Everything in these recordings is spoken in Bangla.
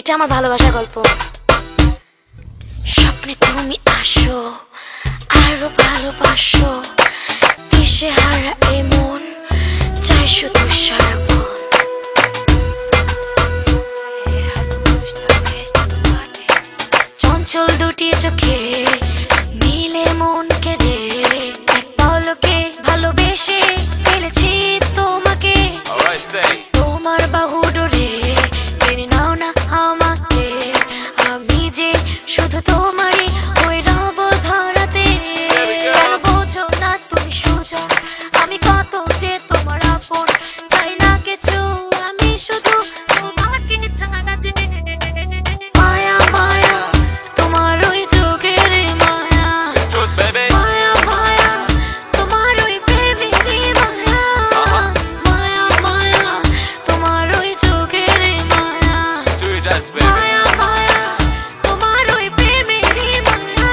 এটা আমার ভালোবাসার গল্প। স্বপ্নে তুমি আসো, আরো ভালোবাসো, দিশে হারা এ মন চাই শুধু সারাক্ষণ। চঞ্চল দুটি চোখে মিলে মন কেঁদে, এক পলকে ভালোবেসে ফেলেছি তোমাকে। তোমার বাহু ডোরে টেনে নাও না আমাকে, আমি যে শুধু তোমারই হয়ে রব ধরাতে। কেন বোঝো না তুমি সুজন, আমি কত যে তোমার আপন, চাই না কিছু আমি শুধু তোমাকে ছাড়াতে। মায়া মায়া তোমার ওই চোখের মায়া, মায়া মায়া তোমার ওই প্রেমের মায়া, মায়া মায়া তোমার ওই চোখের মায়া, মায়া মায়া তোমার ওই প্রেমের মায়া।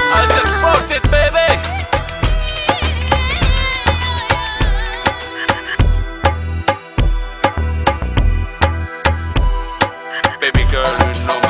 Baby girl, you know